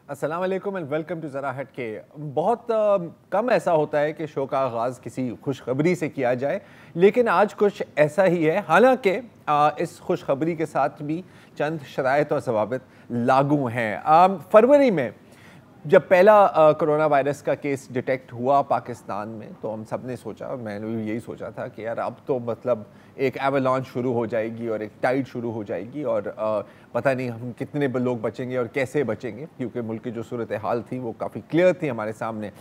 अस्सलाम वालेकुम and welcome to ज़रा हट के। बहुत कम ऐसा होता है कि शो का आगाज़ किसी खुशखबरी से किया जाए, लेकिन आज कुछ ऐसा ही है। हालांकि इस खुशखबरी के साथ भी चंद शराइत और ज़वाबित लागू हैं। फरवरी में जब पहला कोरोना वायरस का केस डिटेक्ट हुआ पाकिस्तान में, तो हम सब ने सोचा, और मैंने भी यही सोचा था कि यार अब तो मतलब एक एवलांच शुरू हो जाएगी और एक टाइड शुरू हो जाएगी और पता नहीं हम कितने लोग बचेंगे और कैसे बचेंगे, क्योंकि मुल्क की जो सूरत हाल थी वो काफ़ी क्लियर थी हमारे सामने।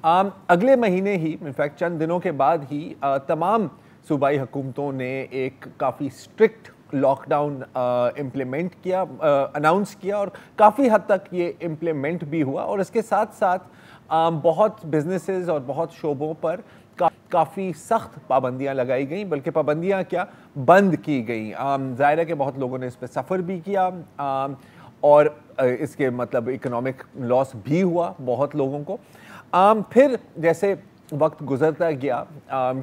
अगले महीने ही, इनफैक्ट चंद दिनों के बाद ही तमाम सूबाई हुकूमतों ने एक काफ़ी स्ट्रिक्ट लॉकडाउन इम्प्लीमेंट किया, अनाउंस किया, और काफ़ी हद तक ये इम्प्लीमेंट भी हुआ। और इसके साथ साथ बहुत बिजनेसेस और बहुत शोबों पर काफ़ी सख्त पाबंदियां लगाई गई, बल्कि पाबंदियां क्या, बंद की गई। ज़ाहिर है कि बहुत लोगों ने इस पर सफ़र भी किया और इसके मतलब इकोनॉमिक लॉस भी हुआ बहुत लोगों को। फिर जैसे वक्त गुजरता गया,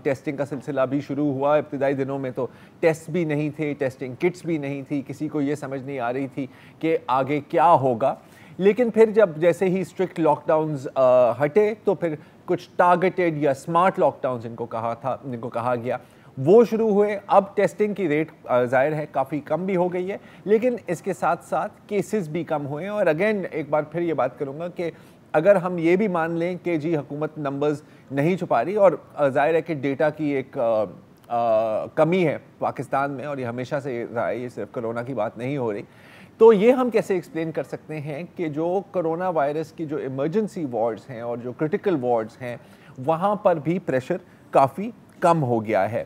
टेस्टिंग का सिलसिला भी शुरू हुआ। इब्तिदाई दिनों में तो टेस्ट भी नहीं थे, टेस्टिंग किट्स भी नहीं थी, किसी को ये समझ नहीं आ रही थी कि आगे क्या होगा। लेकिन फिर जब जैसे ही स्ट्रिक्ट लॉकडाउन्स हटे, तो फिर कुछ टारगेटेड या स्मार्ट लॉकडाउन्स जिनको कहा गया, वो शुरू हुए। अब टेस्टिंग की रेट ज़ाहिर है काफ़ी कम भी हो गई है, लेकिन इसके साथ साथ केसेस भी कम हुए हैं। और अगेन एक बार फिर ये बात करूँगा कि अगर हम ये भी मान लें कि जी हुकूमत नंबर्स नहीं छुपा रही, और ज़ाहिर है कि डेटा की एक कमी है पाकिस्तान में, और ये हमेशा से रहा है, ये सिर्फ कोरोना की बात नहीं हो रही, तो ये हम कैसे एक्सप्लेन कर सकते हैं कि जो कोरोना वायरस की जो इमरजेंसी वार्ड्स हैं और जो क्रिटिकल वार्ड्स हैं, वहाँ पर भी प्रेशर काफ़ी कम हो गया है।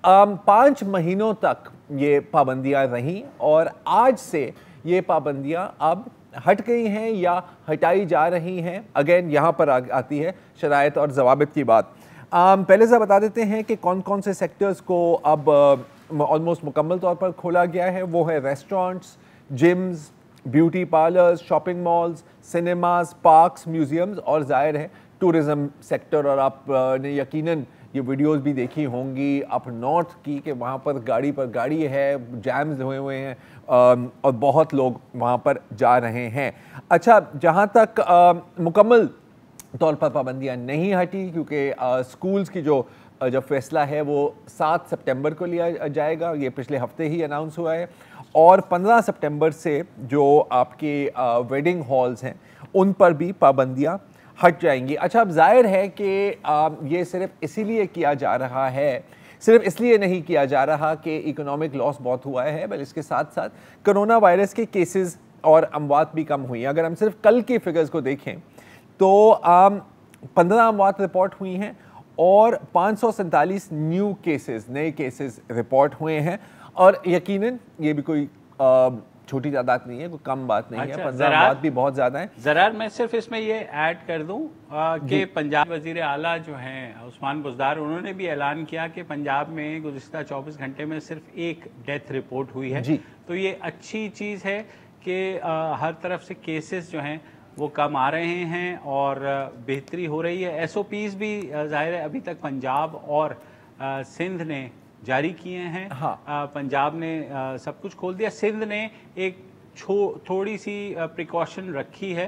5 महीनों तक ये पाबंदियाँ रहीं और आज से ये पाबंदियाँ अब हट गई हैं या हटाई जा रही हैं। अगेन यहाँ पर आती है शराइत और ज़वाबित की बात। पहले से बता देते हैं कि कौन कौन से सेक्टर्स को अब ऑलमोस्ट मुकम्मल तौर पर खोला गया है। वो है restaurants, gyms, beauty parlours, shopping malls, cinemas, parks, museums और ज़ाहिर है टूरिज़म सेक्टर। और आपने यकीनन ये वीडियोस भी देखी होंगी अप नॉर्थ की, कि वहाँ पर गाड़ी है, जैम्स हुए हुए हैं और बहुत लोग वहाँ पर जा रहे हैं। अच्छा, जहाँ तक मुकम्मल तौर पर पाबंदियाँ नहीं हटी, क्योंकि स्कूल्स की जो फैसला है वो 7 सितंबर को लिया जाएगा, ये पिछले हफ्ते ही अनाउंस हुआ है। और 15 सितंबर से जो आपके वेडिंग हॉल्स हैं उन पर भी पाबंदियाँ हट जाएंगी। अच्छा, अब जाहिर है कि ये सिर्फ इसीलिए किया जा रहा है, सिर्फ इसलिए नहीं किया जा रहा कि इकोनॉमिक लॉस बहुत हुआ है, बल्कि इसके साथ साथ कोरोना वायरस के केसेस और अमवात भी कम हुई हैं। अगर हम सिर्फ कल के फिगर्स को देखें तो 15 अमवात रिपोर्ट हुई हैं और 547 नए केसेस रिपोर्ट हुए हैं। और यकीनन ये भी कोई छोटी तादाद नहीं है, कोई कम बात नहीं है। 15 अमवात भी बहुत ज़्यादा है। ज़रार मैं सिर्फ इसमें ये ऐड कर दूं कि पंजाब वजीर आला जो हैं उस्मान बुज़दार, उन्होंने भी ऐलान किया कि पंजाब में गुज़िश्ता 24 घंटे में सिर्फ एक डेथ रिपोर्ट हुई है। तो ये अच्छी चीज़ है कि हर तरफ से केसेस जो हैं वो कम आ रहे हैं और बेहतरी हो रही है। SOPs भी ज़ाहिर है अभी तक पंजाब और सिंध ने जारी किए हैं। पंजाब ने सब कुछ खोल दिया, सिंध ने एक थोड़ी सी प्रिकॉशन रखी है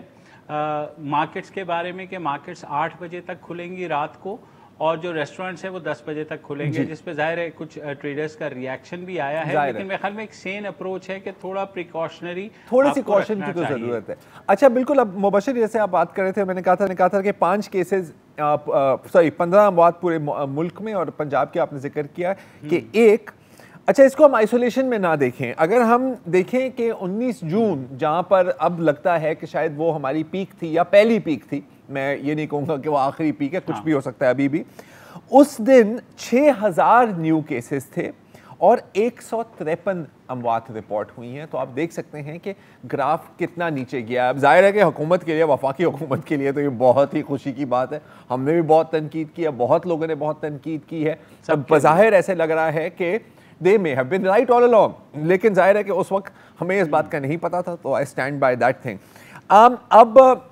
मार्केट्स के बारे में कि मार्केट्स 8 बजे तक खुलेंगी रात को, और जो रेस्टोरेंट्स है वो 10 बजे तक खुलेंगे, जिस पे जाहिर है कुछ ट्रेडर्स का रिएक्शन भी आया है। लेकिन मेरे ख्याल में एक सेन अप्रोच है कि थोड़ा प्रिकॉशनरी, थोड़ी सी कॉशन की तो जरूरत है। अच्छा, बिल्कुल। अब मुबशिर जैसे आप बात कर रहे थे, मैंने कहा था कि 5 केसेस 15 अमवात पूरे मुल्क में, और पंजाब के आपने जिक्र किया कि एक। अच्छा, इसको हम आइसोलेशन में ना देखें। अगर हम देखें कि 19 जून, जहाँ पर अब लगता है कि शायद वो हमारी पीक थी या पहली पीक थी, मैं ये नहीं कहूँगा कि वो आखिरी पीक है, कुछ भी हो सकता है अभी भी। उस दिन 6000 न्यू केसेस थे और 153 अमवात रिपोर्ट हुई हैं। तो आप देख सकते हैं कि ग्राफ कितना नीचे गया। अब जाहिर है कि हुकूमत के लिए, वफाकी हुकूमत के लिए तो ये बहुत ही खुशी की बात है। हमने भी बहुत तनकीद की है, बहुत लोगों ने बहुत तनकीद की है। सब बज़ाहिर ऐसे लग रहा है कि they may have been right all along, लेकिन जाहिर है कि उस वक्त हमें इस बात का नहीं पता था। तो I stand by that thing. अब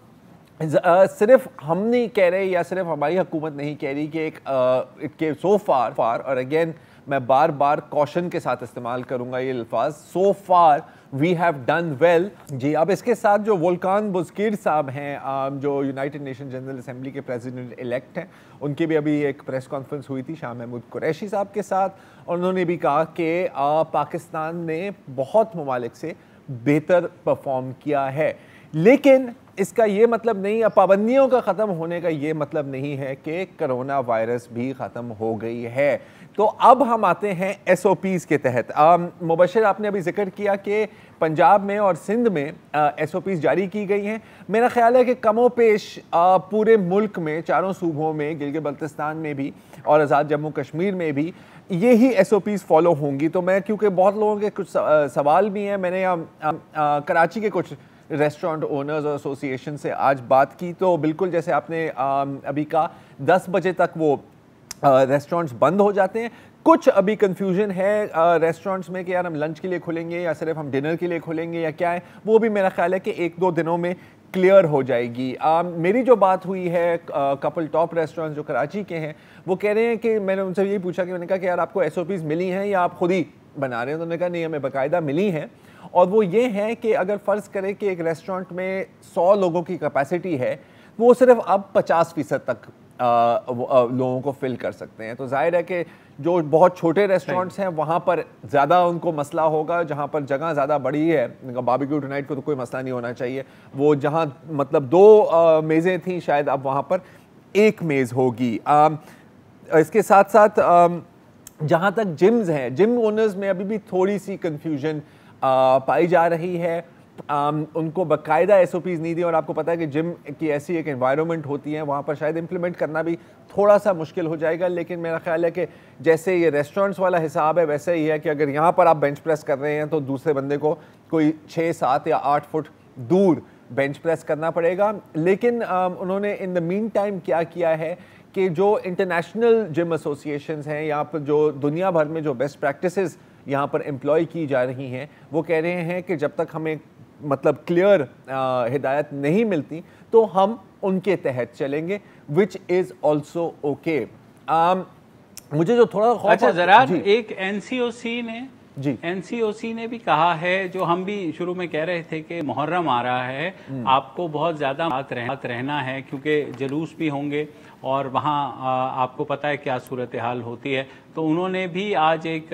सिर्फ हम नहीं कह रहे या सिर्फ हमारी हुकूमत नहीं कह रही कि एक सो फार, और अगेन मैं बार बार कॉशन के साथ इस्तेमाल करूंगा ये अल्फाज, so far we have done well. जी, अब इसके साथ जो वोल्कान बुज़किर साहब हैं, जो यूनाइटेड नेशन जनरल असेंबली के प्रेसिडेंट इलेक्ट हैं, उनकी भी अभी एक प्रेस कॉन्फ्रेंस हुई थी शाह महमूद कुरैशी साहब के साथ, और उन्होंने भी कहा कि पाकिस्तान ने बहुत ममालिक से बेहतर परफॉर्म किया है। लेकिन इसका ये मतलब नहीं, पाबंदियों का ख़त्म होने का ये मतलब नहीं है कि कोरोना वायरस भी ख़त्म हो गई है। तो अब हम आते हैं SOPs के तहत। मुबशिर, आपने अभी जिक्र किया कि पंजाब में और सिंध में SOPs जारी की गई हैं। मेरा ख्याल है कि कमो पेश पूरे मुल्क में, चारों सूबों में, गिलगित बल्तिस्तान में भी और आज़ाद जम्मू कश्मीर में भी यही SOPs फॉलो होंगी। तो मैं, क्योंकि बहुत लोगों के कुछ सवाल भी हैं, मैंने कराची के कुछ रेस्टोरेंट ओनर्स और एसोसिएशन से आज बात की, तो बिल्कुल जैसे आपने अभी कहा 10 बजे तक वो रेस्टोरेंट्स बंद हो जाते हैं। कुछ अभी कंफ्यूजन है रेस्टोरेंट्स में कि यार हम लंच के लिए खुलेंगे या सिर्फ हम डिनर के लिए खुलेंगे या क्या है, वो भी मेरा ख्याल है कि 1-2 दिनों में क्लियर हो जाएगी। मेरी जो बात हुई है कपल टॉप रेस्टोरेंट जो कराची के हैं, वो कह रहे हैं कि मैंने उनसे यही पूछा कि मैंने कहा कि यार आपको SOPs मिली हैं या आप खुद ही बना रहे हैं? तो उन्होंने कहा नहीं, हमें बाकायदा मिली हैं, और वो ये है कि अगर फ़र्ज़ करें कि एक रेस्टोरेंट में 100 लोगों की कैपेसिटी है, वो सिर्फ अब 50% तक लोगों को फिल कर सकते हैं। तो जाहिर है कि जो बहुत छोटे रेस्टोरेंट्स हैं वहाँ पर ज़्यादा उनको मसला होगा, जहाँ पर जगह ज़्यादा बड़ी है। बारबेक्यू टुनाइट को तो कोई मसला नहीं होना चाहिए, वो जहाँ मतलब 2 मेज़ें थी शायद अब वहाँ पर 1 मेज़ होगी। इसके साथ साथ जहाँ तक जिम्स हैं, जिम ओनर्स में अभी भी थोड़ी सी कन्फ्यूजन पाई जा रही है। उनको बाकायदा SOPs नहीं दी, और आपको पता है कि जिम की ऐसी एक एनवायरनमेंट होती है, वहाँ पर शायद इम्प्लीमेंट करना भी थोड़ा सा मुश्किल हो जाएगा। लेकिन मेरा ख्याल है कि जैसे ये रेस्टोरेंट्स वाला हिसाब है, वैसे ही है कि अगर यहाँ पर आप बेंच प्रेस कर रहे हैं तो दूसरे बंदे को कोई 6, 7 या 8 फुट दूर बेंच प्रेस करना पड़ेगा। लेकिन उन्होंने इन द मीन टाइम क्या किया है कि जो इंटरनेशनल जिम एसोसिएशंस हैं, यहाँ पर जो दुनिया भर में जो बेस्ट प्रैक्टिसेस यहाँ पर एम्प्लॉय की जा रही हैं, वो कह रहे हैं कि जब तक हमें मतलब क्लियर हिदायत नहीं मिलती तो हम उनके तहत चलेंगे, विच इज़ ऑल्सो ओके। मुझे जो थोड़ा खौफ, अच्छा जरा, एक एनसीओसी ने भी कहा है, जो हम भी शुरू में कह रहे थे कि मुहर्रम आ रहा है, आपको बहुत ज़्यादा बात रहना है, क्योंकि जुलूस भी होंगे और वहाँ आपको पता है क्या सूरत हाल होती है। तो उन्होंने भी आज एक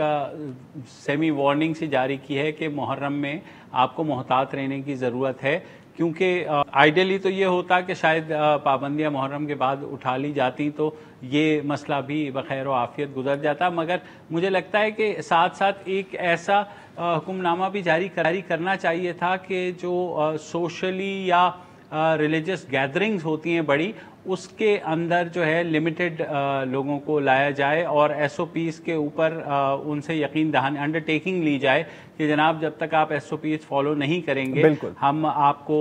सेमी वार्निंग सी जारी की है कि मुहर्रम में आपको मोहतात रहने की ज़रूरत है, क्योंकि आइडियली तो ये होता कि शायद पाबंदियाँ मुहर्रम के बाद उठा ली जाती तो ये मसला भी बखैर व आफियत गुजर जाता। मगर मुझे लगता है कि साथ साथ एक ऐसा हुक्मनामा भी जारी करना चाहिए था कि जो सोशली या रिलीजियस गैदरिंग्स होती हैं बड़ी, उसके अंदर जो है लिमिटेड लोगों को लाया जाए और SOPs के ऊपर उनसे यकीन दहानी अंडरटेकिंग ली जाए कि जनाब जब तक आप SOPs फॉलो नहीं करेंगे हम आपको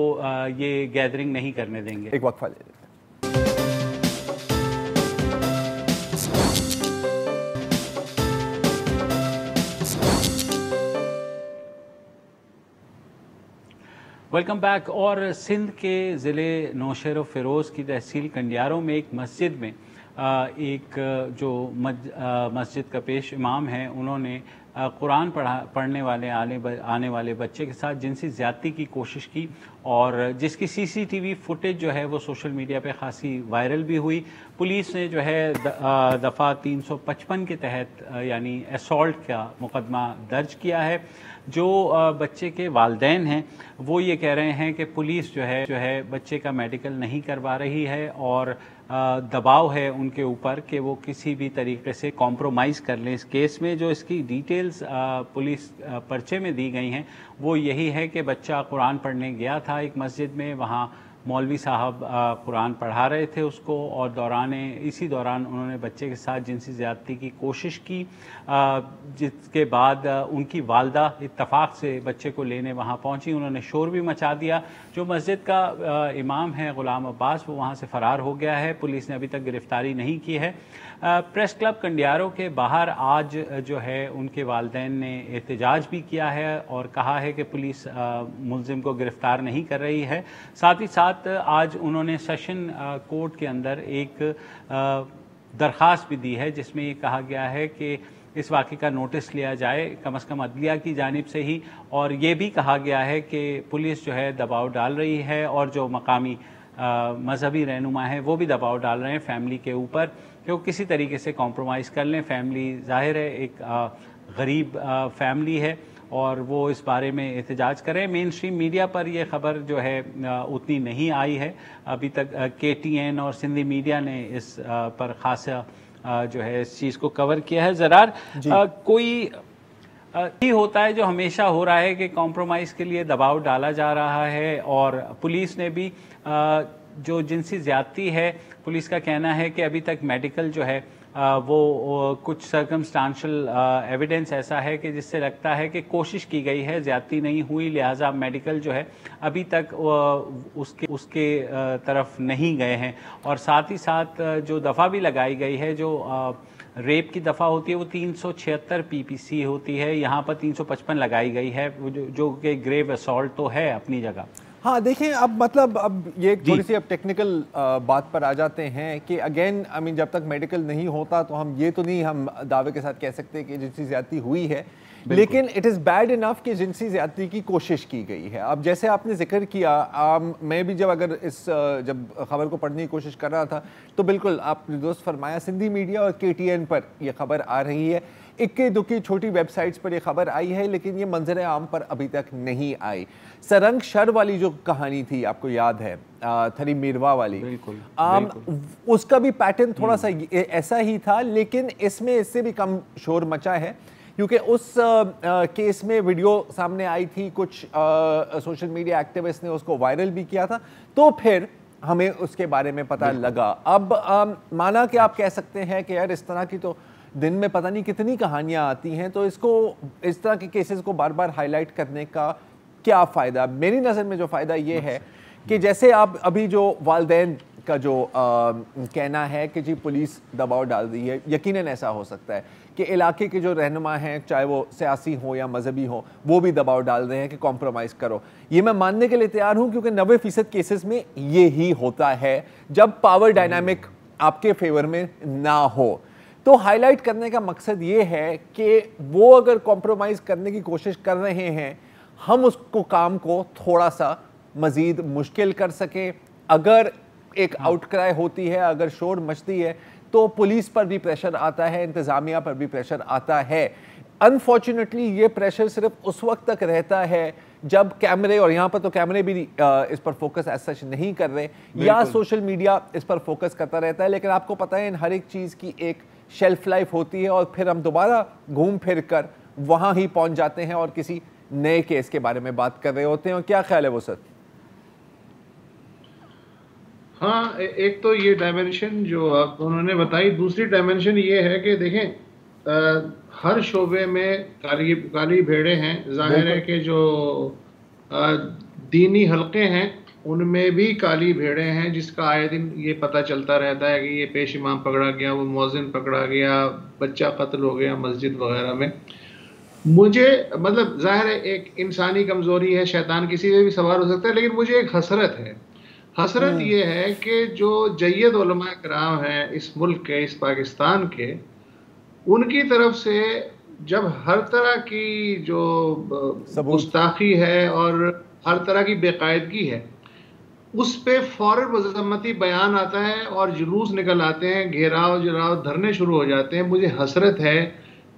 ये गैदरिंग नहीं करने देंगे। एक वक्फा ले लेते हैं। Welcome back. और सिंध के ज़िले नौशेर फ़िरोज़ की तहसील कंडियारों में एक मस्जिद में एक जो मस्जिद का पेश इमाम है, उन्होंने कुरान पढ़ने वाले आने वाले बच्चे के साथ जिनसी ज़्यादती की कोशिश की, और जिसकी CCTV फुटेज जो है वो सोशल मीडिया पे खासी वायरल भी हुई। पुलिस ने जो है दफ़ा 355 के तहत यानी असॉल्ट का मुकदमा दर्ज किया है। जो बच्चे के वालिदैन हैं वो ये कह रहे हैं कि पुलिस जो है बच्चे का मेडिकल नहीं करवा रही है और दबाव है उनके ऊपर कि वो किसी भी तरीके से कॉम्प्रोमाइज़ कर लें इस केस में। जो इसकी डिटेल्स पुलिस पर्चे में दी गई हैं वो यही है कि बच्चा कुरान पढ़ने गया था एक मस्जिद में, वहाँ मौलवी साहब कुरान पढ़ा रहे थे उसको, और इसी दौरान उन्होंने बच्चे के साथ जिनसी ज़्यादती की कोशिश की, जिसके बाद उनकी वालदा इत्तफाक से बच्चे को लेने वहाँ पहुँची। उन्होंने शोर भी मचा दिया। जो मस्जिद का इमाम है गुलाम अब्बास, वो वहाँ से फ़रार हो गया है। पुलिस ने अभी तक गिरफ़्तारी नहीं की है। प्रेस क्लब कंडियारों के बाहर आज जो है उनके वालिदैन ने एहतजाज भी किया है और कहा है कि पुलिस मुलजिम को गिरफ़्तार नहीं कर रही है। साथ ही साथ आज उन्होंने सेशन कोर्ट के अंदर एक दरख्वास्त भी दी है जिसमें ये कहा गया है कि इस वाक़े का नोटिस लिया जाए, कम से कम अदलिया की जानिब से ही। और ये भी कहा गया है कि पुलिस जो है दबाव डाल रही है और जो मकामी मजहबी रहनुमा हैं वो भी दबाव डाल रहे हैं फैमिली के ऊपर कि वो किसी तरीके से कॉम्प्रोमाइज़ कर लें। फैमिली ज़ाहिर है एक गरीब फैमिली है और वो इस बारे में एहतजाज करें। मेन स्ट्रीम मीडिया पर यह खबर जो है उतनी नहीं आई है अभी तक। KTN और सिंधी मीडिया ने इस पर खासा जो है इस चीज़ को कवर किया है। ज़रार कोई ही होता है जो हमेशा हो रहा है कि कॉम्प्रोमाइज़ के लिए दबाव डाला जा रहा है। और पुलिस ने भी जो जिनसी ज़्यादती है, पुलिस का कहना है कि अभी तक मेडिकल जो है वो कुछ सर्कमस्टांशियल एविडेंस ऐसा है कि जिससे लगता है कि कोशिश की गई है, ज़्यादती नहीं हुई, लिहाजा मेडिकल जो है अभी तक उसके तरफ नहीं गए हैं। और साथ ही साथ जो दफ़ा भी लगाई गई है, जो रेप की दफ़ा होती है वो 376 PPC होती है, यहाँ पर 355 लगाई गई है, जो कि ग्रेव असॉल्ट तो है अपनी जगह। हाँ देखें, अब मतलब अब ये थोड़ी सी अब टेक्निकल बात पर आ जाते हैं कि अगेन आई मीन जब तक मेडिकल नहीं होता तो हम ये तो नहीं हम दावे के साथ कह सकते कि जिनसी ज़्यादती हुई है, लेकिन इट इज़ बैड इनफ कि जिनसी ज़्यादती की कोशिश की गई है। अब जैसे आपने जिक्र किया, मैं भी जब अगर जब खबर को पढ़ने की कोशिश कर रहा था तो बिल्कुल आपने दोस्त फरमाया, सिंधी मीडिया और KTN पर यह खबर आ रही है, इक्की दुक्की छोटी वेबसाइट्स पर यह खबर आई है, लेकिन ये मंजर आम पर अभी तक नहीं आई। सरंग शर वाली जो कहानी थी, आपको याद है, थरी मीरवा वाली, बिल्कुल। उसका भी पैटर्न थोड़ा सा ऐसा ही था, लेकिन इसमें इससे भी कम शोर मचा है क्योंकि उस केस में वीडियो सामने आई थी, कुछ सोशल मीडिया एक्टिविस्ट ने उसको वायरल भी किया था, तो फिर हमें उसके बारे में पता लगा। अब माना कि आप कह सकते हैं कि यार इस तरह की तो दिन में पता नहीं कितनी कहानियां आती हैं, तो इसको इस तरह के केसेस को बार बार हाईलाइट करने का क्या फ़ायदा? मेरी नज़र में जो फ़ायदा ये है कि जैसे आप अभी जो वालिदैन का जो कहना है कि जी पुलिस दबाव डाल रही है, यकीनन ऐसा हो सकता है कि इलाके के जो रहनुमा हैं, चाहे वो सियासी हो या मजहबी हो, वो भी दबाव डाल रहे हैं कि कॉम्प्रोमाइज़ करो। ये मैं मानने के लिए तैयार हूँ क्योंकि 90% केसेस में ये ही होता है जब पावर डायनामिक आपके फेवर में ना हो। तो हाईलाइट करने का मकसद ये है कि वो अगर कॉम्प्रोमाइज़ करने की कोशिश कर रहे हैं, हम उसको काम को थोड़ा सा मज़ीद मुश्किल कर सकें। अगर एक आउटक्राई होती है, अगर शोर मचती है, तो पुलिस पर भी प्रेशर आता है, इंतज़ामिया पर भी प्रेशर आता है। अनफॉर्चुनेटली ये प्रेशर सिर्फ उस वक्त तक रहता है जब कैमरे, और यहाँ पर तो कैमरे भी इस पर फोकस एज सच नहीं कर रहे, या सोशल मीडिया इस पर फोकस करता रहता है। लेकिन आपको पता है इन हर एक चीज़ की एक शेल्फ लाइफ होती है और फिर हम दोबारा घूम फिर कर वहाँ ही पहुँच जाते हैं और किसी नए केस के बारे में बात कर रहे होते हैं। और क्या ख्याल है वो सर? हाँ, एक तो ये डायमेंशन जो आप उन्होंने बताई, दूसरी डायमेंशन ये है कि देखें हर शोबे में काली भेड़े हैं। जाहिर है कि जो दीनी हलके हैं उनमें भी काली भेड़े हैं, जिसका आए दिन ये पता चलता रहता है कि ये पेश इमाम पकड़ा गया, वो मुअज्जिन पकड़ा गया, बच्चा कत्ल हो गया मस्जिद वगैरह में। मुझे मतलब जाहिर है एक इंसानी कमज़ोरी है, शैतान किसी पे भी सवार हो सकता है, लेकिन मुझे एक हसरत ये है कि जो जय्यद उलमा कराम हैं इस मुल्क के, इस पाकिस्तान के, उनकी तरफ से जब हर तरह की जो गुस्ताखी है और हर तरह की बेकायदगी है उस पे फौरन मजम्मती बयान आता है और जुलूस निकल आते हैं, घेराव जराव धरने शुरू हो जाते हैं। मुझे हसरत है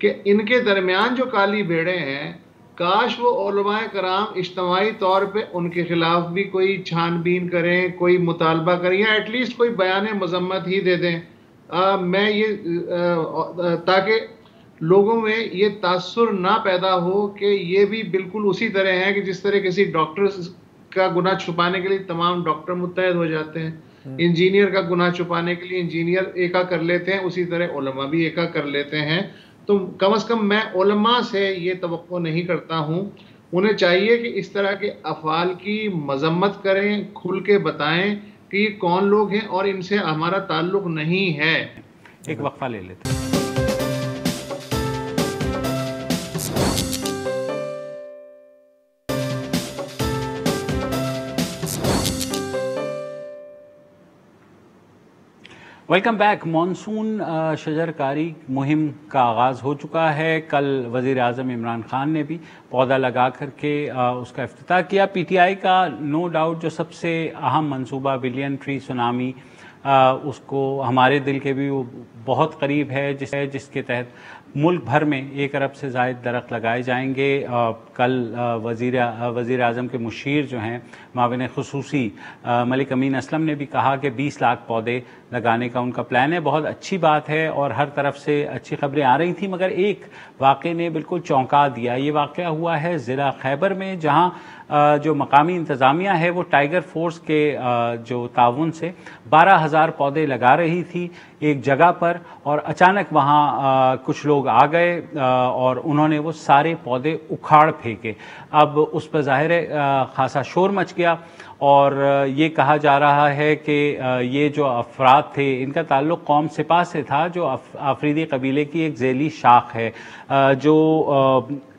कि इनके दरमियान जो काली भेड़े हैं, काश वो उलमाए कराम इज्तिमाई तौर पे उनके खिलाफ भी कोई छानबीन करें, कोई मुतालबा करें, या एटलीस्ट कोई बयान मजम्मत ही दे दें। मैं ये ताकि लोगों में ये तासुर ना पैदा हो कि ये भी बिल्कुल उसी तरह है कि जिस तरह किसी डॉक्टर का गुनाह छुपाने के लिए तमाम डॉक्टर मुत्तहद हो जाते हैं, इंजीनियर का गुनाह छुपाने के लिए इंजीनियर एका कर लेते हैं, उसी तरह उलमा भी एका कर लेते हैं। तो कम से कम मैं उलमा से ये तवक्को नहीं करता हूँ। उन्हें चाहिए कि इस तरह के अफ़ाल की मजम्मत करें, खुल के बताएं कि ये कौन लोग हैं और इनसे हमारा ताल्लुक नहीं है। एक वक्फा ले लेते हैं। Welcome back. मानसून शजरकारी मुहिम का आगाज़ हो चुका है। कल वज़ीर आज़म इमरान खान ने भी पौधा लगा करके उसका इफ्तिताह किया। पीटीआई का नो डाउट जो सबसे अहम मंसूबा बिलियन ट्री सुनामी, उसको हमारे दिल के भी वो बहुत करीब है, जिसके तहत मुल्क भर में 1 अरब से ज़ायद दरख्त लगाए जाएंगे। कल वज़ीर आज़म के मुशीर जो हैं माविन ख़ुसूसी मलिक अमीन असलम ने भी कहा कि 20 लाख पौधे लगाने का उनका प्लान है। बहुत अच्छी बात है और हर तरफ से अच्छी खबरें आ रही थी, मगर एक वाक़े ने बिल्कुल चौंका दिया। ये वाक़या हुआ है ज़िला खैबर में, जहाँ जो मकामी इंतज़ामिया है वो टाइगर फोर्स के जो ताउन से 12,000 पौधे लगा रही थी एक जगह पर, और अचानक वहाँ कुछ लोग आ गए और उन्होंने वो सारे पौधे उखाड़ फेंके। अब उस पर ज़ाहिर है खासा शोर मच गया और ये कहा जा रहा है कि ये जो अफराद थे इनका ताल्लुक़ कौम सिपा से था, जो आफरीदी कबीले की एक झेली शाख है। जो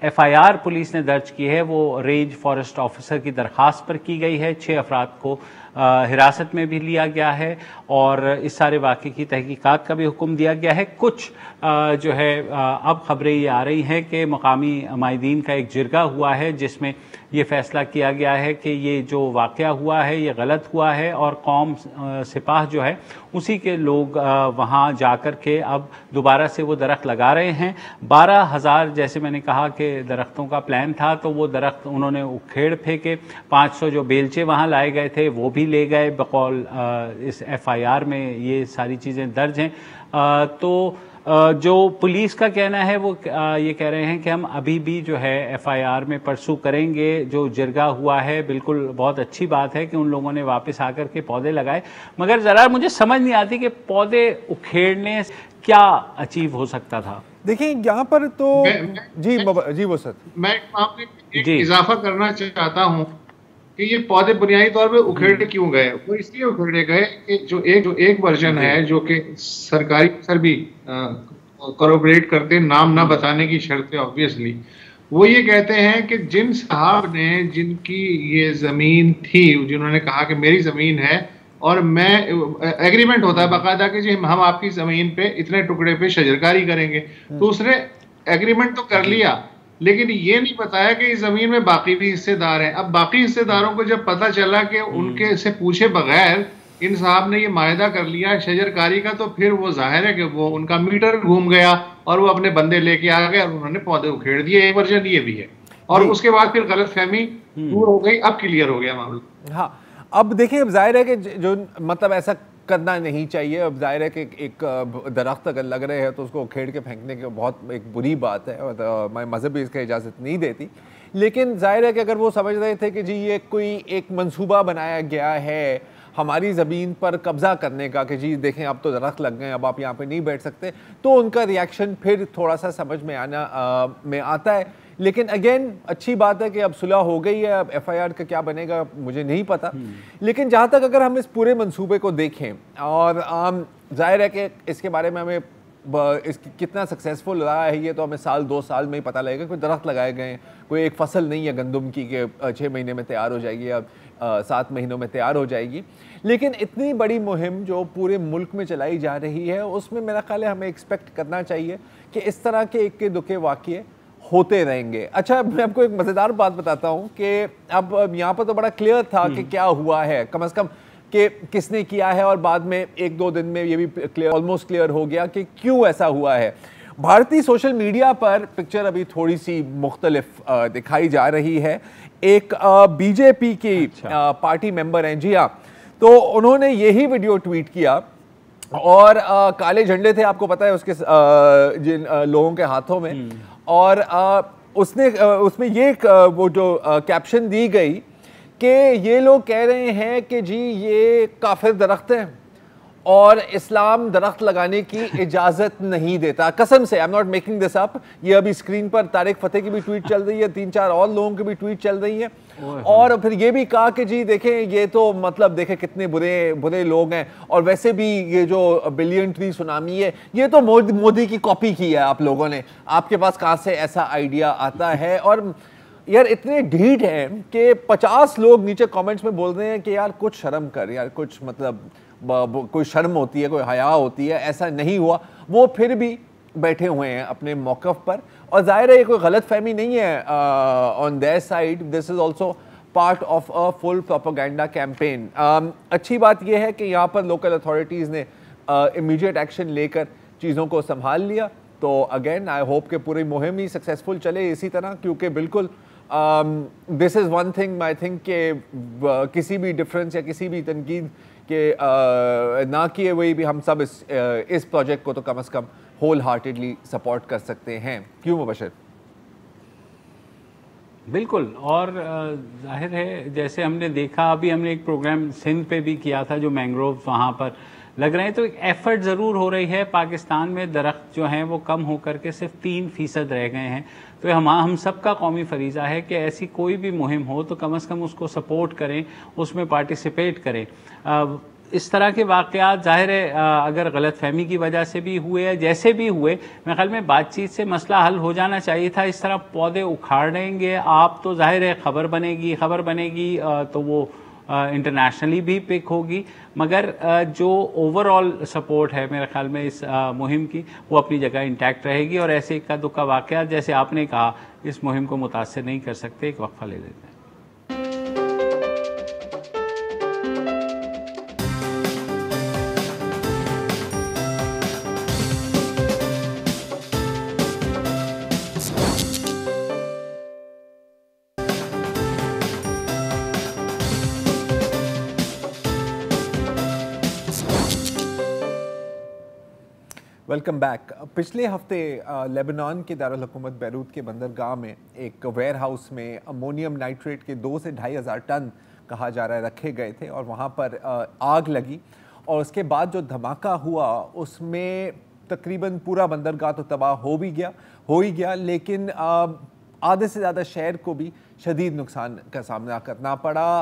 FIR पुलिस ने दर्ज की है वो रेंज फॉरेस्ट ऑफिसर की दरख्वास्त पर की गई है। 6 अफराद को हिरासत में भी लिया गया है और इस सारे वाक़े की तहकीकात का भी हुक्म दिया गया है। कुछ जो है अब खबरें ये आ रही हैं कि मकामी माहिदीन का एक जिरगा हुआ है जिसमें ये फैसला किया गया है कि ये जो वाक़या हुआ है ये गलत हुआ है और कौम सिपाह जो है उसी के लोग वहाँ जाकर के अब दोबारा से वो दरख्त लगा रहे हैं। 12,000 जैसे मैंने कहा कि दरख्तों का प्लान था, तो वो दरख्त उन्होंने उखेड़ फेंके। 500 जो बेलचे वहाँ लाए गए थे वो भी ले गए। बकौल इस FIR में ये सारी चीज़ें दर्ज हैं। तो जो पुलिस का कहना है वो ये कह रहे हैं कि हम अभी भी जो है FIR में परसू करेंगे। जो जिरगा हुआ है बिल्कुल बहुत अच्छी बात है कि उन लोगों ने वापस आकर के पौधे लगाए, मगर ज़रा मुझे समझ नहीं आती कि पौधे उखेड़ने क्या अचीव हो सकता था। देखिए यहाँ पर तो जी वो सर मैं इजाफा करना चाहता हूँ कि ये पौधे बुनियादी तौर पे उखेड़े क्यों गए। वो इसलिए उखेड़े गए कि जो एक वर्जन है जो कि सरकारी अफसर भी कोऑपरेट करते हैं, नाम ना बताने की शर्त है ऑब्वियसली, वो ये कहते हैं कि जिन साहब ने जिनकी ये जमीन थी, जिन्होंने कहा कि मेरी जमीन है और मैं एग्रीमेंट होता है बाकायदा कि जी हम आपकी जमीन पे इतने टुकड़े पे शजरकारी करेंगे, तो उसने एग्रीमेंट तो कर लिया लेकिन ये नहीं बताया कि इस जमीन में बाकी भी हिस्सेदार हैं। अब बाकी हिस्सेदारों को जब पता चला कि उनके से पूछे बगैर इन साहब ने ये मायदा कर लिया शजरकारी का, तो फिर वो जाहिर है कि वो उनका मीटर घूम गया और वो अपने बंदे लेके आ गए और उन्होंने पौधे उखेड़ दिए। एक वर्जन ये भी है और उसके बाद फिर गलतफहमी दूर हो गई, अब क्लियर हो गया मामला। हाँ, अब देखिए, अब जाहिर है कि जो मतलब ऐसा करना नहीं चाहिए। अब जाहिर है कि एक दरख्त अगर लग रहे हैं तो उसको उखेड़ के फेंकने की बहुत एक बुरी बात है और मज़हब भी इसका इजाज़त नहीं देती। लेकिन जाहिर है कि अगर वो समझ रहे थे कि जी ये कोई एक मंसूबा बनाया गया है हमारी ज़मीन पर कब्ज़ा करने का, कि जी देखें अब तो दरख्त लग गए, अब आप यहाँ पे नहीं बैठ सकते, तो उनका रिएक्शन फिर थोड़ा सा समझ में में आता है। लेकिन अगेन अच्छी बात है कि अब सुलह हो गई है। अब FIR का क्या बनेगा मुझे नहीं पता, लेकिन जहाँ तक अगर हम इस पूरे मंसूबे को देखें और जाहिर है कि इसके बारे में हमें इसकी कितना सक्सेसफुल रहा है ये तो हमें साल 2 साल में ही पता लगेगा। कोई दरख्त लगाए गए हैं, कोई एक फसल नहीं है गंदम की कि 6 महीने में तैयार हो जाएगी या 7 महीनों में तैयार हो जाएगी। लेकिन इतनी बड़ी मुहिम जो पूरे मुल्क में चलाई जा रही है उसमें मेरा ख्याल है हमें एक्सपेक्ट करना चाहिए कि इस तरह के इक्के दुक्के वाक़ये होते रहेंगे। अच्छा, मैं आपको एक मज़ेदार बात बताता हूँ कि अब यहाँ पर तो बड़ा क्लियर था कि क्या हुआ है, कम से कम कि किसने किया है, और बाद में 1-2 दिन में ये भी क्लियर, ऑलमोस्ट क्लियर हो गया कि क्यों ऐसा हुआ है। भारतीय सोशल मीडिया पर पिक्चर अभी थोड़ी सी मुख्तलिफ दिखाई जा रही है। एक BJP की पार्टी मेंबर हैं, जी हाँ, तो उन्होंने यही वीडियो ट्वीट किया और काले झंडे थे, आपको पता है उसके जिन लोगों के हाथों में, और उसमें ये वो जो कैप्शन दी गई कि ये लोग कह रहे हैं कि जी ये काफिर दरख्त हैं और इस्लाम दरख्त लगाने की इजाज़त नहीं देता। कसम से, I am not making this up. ये अभी स्क्रीन पर तारिक फतेह की भी ट्वीट चल रही है, 3-4 और लोगों की भी ट्वीट चल रही है, और फिर ये भी कहा कि जी देखें ये तो मतलब देखें कितने बुरे लोग हैं, और वैसे भी ये जो बिलियन ट्री सुनामी है ये तो मोदी की कॉपी की है आप लोगों ने, आपके पास कहाँ से ऐसा आइडिया आता है। और यार इतने ढीठ हैं कि 50 लोग नीचे कमेंट्स में बोल रहे हैं कि यार कुछ शर्म कर, यार कुछ मतलब कोई शर्म होती है, कोई हया होती है, ऐसा नहीं हुआ। वो फिर भी बैठे हुए हैं अपने मौक़िफ़ पर, और ज़ाहिर है ये कोई गलत फहमी नहीं है on their side, this is also part of a full propaganda campaign. अच्छी बात यह है कि यहाँ पर लोकल अथॉरिटीज़ ने इमीडिएट एक्शन लेकर चीज़ों को संभाल लिया। तो अगेन आई होप कि पूरी मुहिम ही सक्सेसफुल चले इसी तरह, क्योंकि बिल्कुल this is one thing I think कि किसी भी डिफरेंस या किसी भी तनकीद के ना किए हुए भी हम सब इस प्रोजेक्ट को तो कम से कम होल हार्टेडली सपोर्ट कर सकते हैं। क्यों मुबशर? बिल्कुल, और जाहिर है जैसे हमने देखा, अभी हमने एक प्रोग्राम सिंध पे भी किया था जो मैंग्रोव वहाँ पर लग रहे हैं, तो एक एफर्ट ज़रूर हो रही है। पाकिस्तान में दरख्त जो हैं वो कम होकर के सिर्फ 3% रह गए हैं। तो हम सबका कौमी फरीज़ा है कि ऐसी कोई भी मुहिम हो तो कम से कम उसको सपोर्ट करें, उसमें पार्टिसिपेट करें। इस तरह के वाक़यात ज़ाहिर है अगर गलत फहमी की वजह से भी हुए या जैसे भी हुए, मेरे ख्याल में बातचीत से मसला हल हो जाना चाहिए था। इस तरह पौधे उखाड़ेंगे आप तो ज़ाहिर है खबर बनेगी तो वो इंटरनेशनली भी पिक होगी, मगर जो ओवरऑल सपोर्ट है मेरे ख्याल में इस मुहिम की, वो अपनी जगह इंटैक्ट रहेगी। और ऐसे इक्का दुक्का वाक़यात जैसे आपने कहा इस मुहिम को मुतासर नहीं कर सकते। एक वक्फा ले लेते हैं। Welcome back. पिछले हफ्ते लेबनान के दारुल हुकूमत बैरूत के बंदरगाह में एक वेयर हाउस में अमोनियम नाइट्रेट के 2 से 2,500 टन कहा जा रहा है रखे गए थे, और वहाँ पर आग लगी, और उसके बाद जो धमाका हुआ उसमें तकरीबन पूरा बंदरगाह तो तबाह हो ही गया, लेकिन आधे से ज़्यादा शहर को भी शदीद नुकसान का सामना करना पड़ा।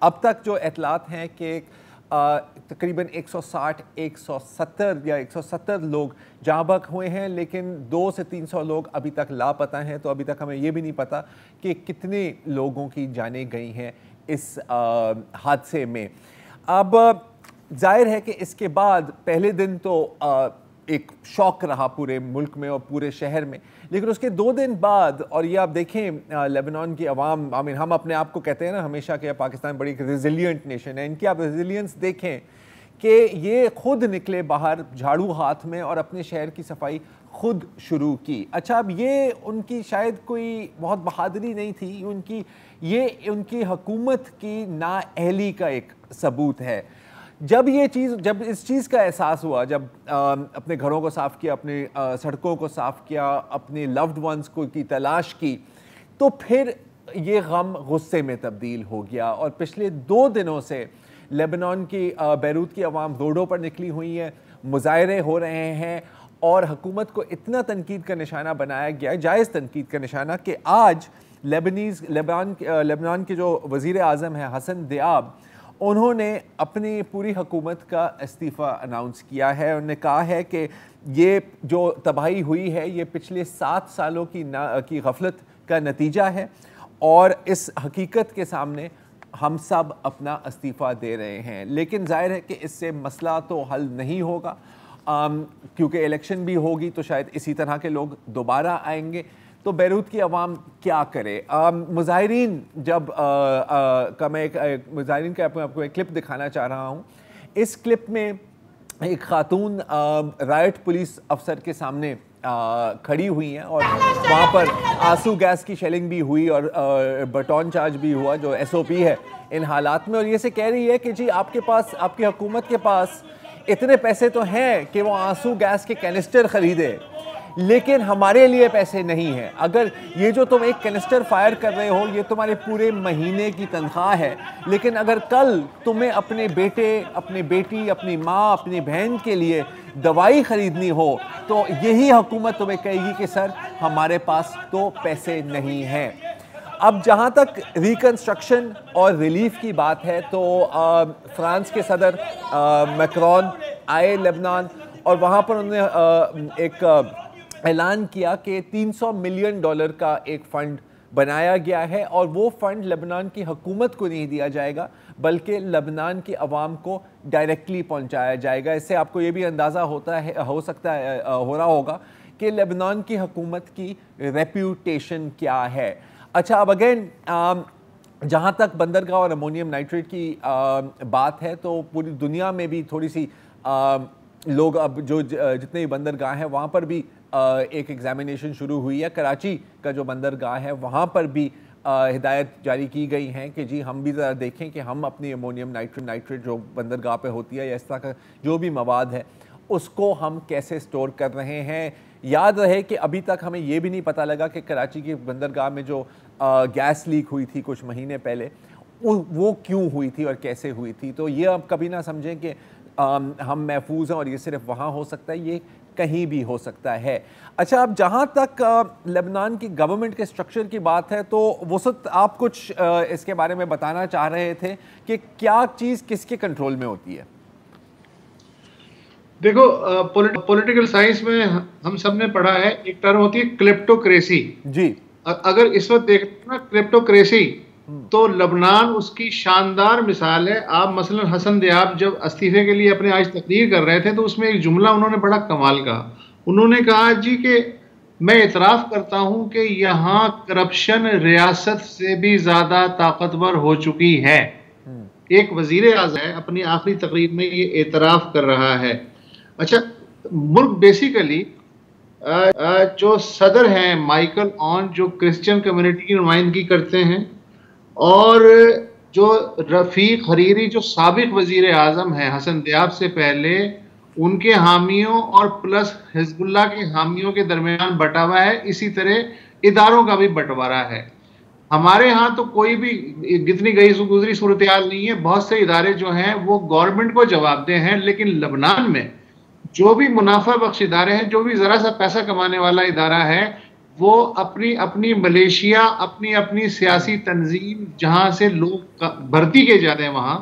अब तक जो एतलात हैं कि तकरीबन 170 लोग जहाँ बहक हुए हैं, लेकिन 200 से 300 लोग अभी तक लापता हैं। तो अभी तक हमें ये भी नहीं पता कि कितने लोगों की जानें गई हैं इस हादसे में। अब जाहिर है कि इसके बाद पहले दिन तो एक शौक रहा पूरे मुल्क में और पूरे शहर में, लेकिन उसके 2 दिन बाद, और ये आप देखें लेबनान की आवाम, हम अपने आप को कहते हैं ना हमेशा कि पाकिस्तान बड़ी रेजिलियंट नेशन है, इनकी आप रेजिलियंस देखें कि ये खुद निकले बाहर झाड़ू हाथ में और अपने शहर की सफाई खुद शुरू की। अच्छा, अब ये उनकी शायद कोई बहुत बहादुरी नहीं थी, ये उनकी हुकूमत की नाअहली का एक सबूत है। जब इस चीज़ का एहसास हुआ, जब अपने घरों को साफ़ किया, अपने सड़कों को साफ़ किया, अपने लव्ड वंस को की तलाश की, तो फिर ये गम गुस्से में तब्दील हो गया। और पिछले 2 दिनों से लेबनान की बैरूत की आवाम रोडों पर निकली हुई है, मुजाहरे हो रहे हैं, और हुकूमत को इतना तनकीद का निशाना बनाया गया, जायज़ तनकीद का निशाना, कि आज लेबनान के जो वज़ीर आज़म हैं हसन दियाब, उन्होंने अपनी पूरी हुकूमत का इस्तीफ़ा अनाउंस किया है। उन्होंने कहा है कि ये जो तबाही हुई है ये पिछले 7 सालों की गफलत का नतीजा है, और इस हकीकत के सामने हम सब अपना इस्तीफ़ा दे रहे हैं। लेकिन जाहिर है कि इससे मसला तो हल नहीं होगा, क्योंकि इलेक्शन भी होगी तो शायद इसी तरह के लोग दोबारा आएंगे। तो बैरूत की आवाम क्या करे? मुजाहिरीन मुजाहिरीन का आपको एक क्लिप दिखाना चाह रहा हूँ। इस क्लिप में एक खातून रायट पुलिस अफसर के सामने खड़ी हुई हैं, और वहाँ पर आंसू गैस की शेलिंग भी हुई और बटन चार्ज भी हुआ, जो SOP है इन हालात में। और ये से कह रही है कि जी आपकी हुकूमत के पास इतने पैसे तो हैं कि वो आंसू गैस के कैनिस्टर ख़रीदे, लेकिन हमारे लिए पैसे नहीं हैं। अगर ये जो तुम एक कैनिस्टर फायर कर रहे हो ये तुम्हारे पूरे महीने की तनख्वाह है, लेकिन अगर कल तुम्हें अपने बेटे, अपनी बेटी, अपनी माँ, अपनी बहन के लिए दवाई ख़रीदनी हो तो यही हुकूमत तुम्हें कहेगी कि सर हमारे पास तो पैसे नहीं हैं। अब जहाँ तक रिकन्स्ट्रक्शन और रिलीफ की बात है तो फ्रांस के सदर मैक्रोन आए लेबनान, और वहाँ पर उन्होंने एक ऐलान किया कि $300 मिलियन का एक फ़ंड बनाया गया है और वो फंड लेबनान की हुकूमत को नहीं दिया जाएगा बल्कि लेबनान की आवाम को डायरेक्टली पहुंचाया जाएगा। इससे आपको ये भी अंदाज़ा हो रहा होगा कि लेबनान की हुकूमत की रेप्यूटेशन क्या है। अच्छा, अब अगेन जहाँ तक बंदरगाह और अमोनियम नाइट्रेट की बात है तो पूरी दुनिया में भी थोड़ी सी लोग अब जो जितने भी बंदरगाह हैं वहाँ पर भी एक एग्जामिनेशन शुरू हुई है। कराची का जो बंदरगाह है वहाँ पर भी हिदायत जारी की गई हैं कि जी हम भी ज़रा देखें कि हम अपनी अमोनियम नाइट्रेट जो बंदरगाह पे होती है या इस तरह का जो भी मवाद है उसको हम कैसे स्टोर कर रहे हैं। याद रहे कि अभी तक हमें ये भी नहीं पता लगा कि कराची की बंदरगाह में जो गैस लीक हुई थी कुछ महीने पहले वो क्यों हुई थी और कैसे हुई थी। तो ये अब कभी ना समझें कि हम महफूज हैं और ये सिर्फ वहाँ हो सकता है, ये कहीं भी हो सकता है। अच्छा, अब जहाँ तक लेबनान की गवर्नमेंट के स्ट्रक्चर की बात है तो वसत आप कुछ इसके बारे में बताना चाह रहे थे कि क्या चीज़ किसके कंट्रोल में होती है। देखो, पॉलिटिकल साइंस में हम सब ने पढ़ा है, एक टर्म होती है क्लेप्टोक्रेसी जी। अगर इस वक्त देखते ना क्लेप्टोक्रेसी तो लेबनान उसकी शानदार मिसाल है। आप मसलन हसन दियाब जब इस्तीफे के लिए अपने आज तकरीर कर रहे थे तो उसमें एक जुमला उन्होंने बड़ा कमाल कहा। उन्होंने कहा जी कि मैं इतराफ़ करता हूं कि यहाँ करप्शन रियासत से भी ज़्यादा ताकतवर हो चुकी है। एक वजीर आज़म है अपनी आखिरी तकरीर में ये एतराफ़ कर रहा है। अच्छा, मुल्क बेसिकली जो सदर हैं माइकल ऑन जो क्रिश्चियन कम्युनिटी की नुमाइंदगी करते हैं और जो रफ़ीक हरीरी जो साबिक वजीर आज़म हैं हसन दियाब से पहले, उनके हामियों और प्लस हिजबुल्लाह के हामियों के दरमियान बंटावा है। इसी तरह इदारों का भी बंटवारा है। हमारे यहाँ तो कोई भी इतनी गई गुजरी सूरत हाल नहीं है। बहुत से इदारे जो हैं वो गवर्नमेंट को जवाबदेह हैं, लेकिन लेबनान में जो भी मुनाफा बख्श इदारे हैं, जो भी ज़रा सा पैसा कमाने वाला इदारा है, वो अपनी अपनी मलेशिया, अपनी अपनी सियासी तंजीम जहाँ से लोग भर्ती किए जाते हैं वहाँ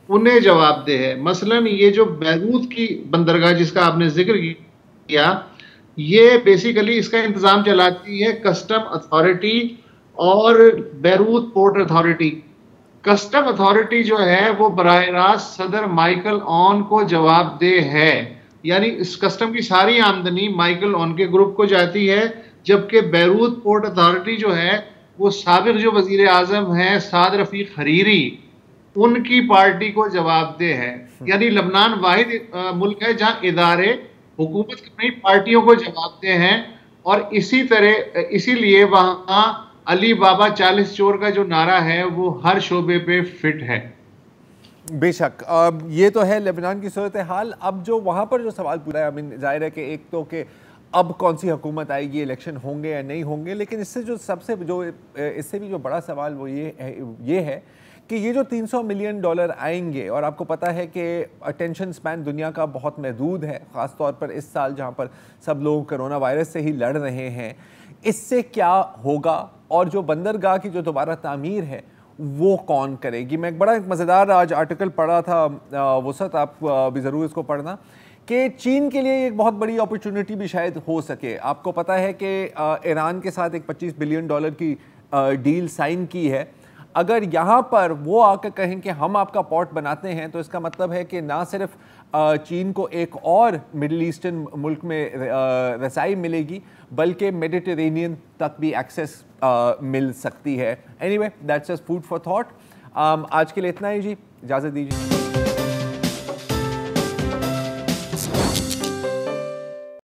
उन्हें जवाबदेह है। मसलन ये जो बैरूत की बंदरगाह जिसका आपने जिक्र किया, ये बेसिकली इसका इंतज़ाम चलाती है कस्टम अथॉरिटी और Beirut port authority. Custom authority जो है वो बराह रास्त सदर माइकल ऑन को जवाबदेह है, यानी इस कस्टम की सारी आमदनी माइकल ऑन के ग्रुप को जाती है, जबकि बैरूत पोर्ट अथॉरिटी जो है वो साबिक जो वजीर आज़म है साद रफ़ीक हरीरी उनकी पार्टी को जवाबदेह है। यानी लेबनान वाहिद मुल्क है जहां इदारे हुकूमत की नई पार्टियों को जवाबदेह हैं और इसी तरह इसीलिए वहां अली बाबा 40 चोर का जो नारा है वो हर शोबे पे फिट है। बेशक ये तो है लेबनान की सूरत हाल। अब जो वहाँ पर जो सवाल पूरा है, आई मीन जाहिर है कि एक तो कि अब कौन सी हुकूमत आएगी, इलेक्शन होंगे या नहीं होंगे, लेकिन इससे जो सबसे जो इससे भी जो बड़ा सवाल वो ये है कि ये जो $300 मिलियन आएंगे, और आपको पता है कि अटेंशन स्पैन दुनिया का बहुत महदूद है, ख़ास तौर पर इस साल जहाँ पर सब लोग कोरोना वायरस से ही लड़ रहे हैं, इससे क्या होगा और जो बंदरगाह की जो दोबारा तामीर है वो कौन करेगी। मैं एक बड़ा मज़ेदार आज आर्टिकल पढ़ा था, वसत आप भी ज़रूर इसको पढ़ना, कि चीन के लिए एक बहुत बड़ी अपॉर्चुनिटी भी शायद हो सके। आपको पता है कि ईरान के साथ एक $25 बिलियन की डील साइन की है। अगर यहाँ पर वो आकर कहें कि हम आपका पोर्ट बनाते हैं तो इसका मतलब है कि ना सिर्फ चीन को एक और मिडिल ईस्टर्न मुल्क में रसाई मिलेगी बल्कि मेडिटेरेनियन तक भी एक्सेस मिल सकती है। Anyway, that's just food for thought. आज के लिए इतना ही जी, इजाज़त दीजिए।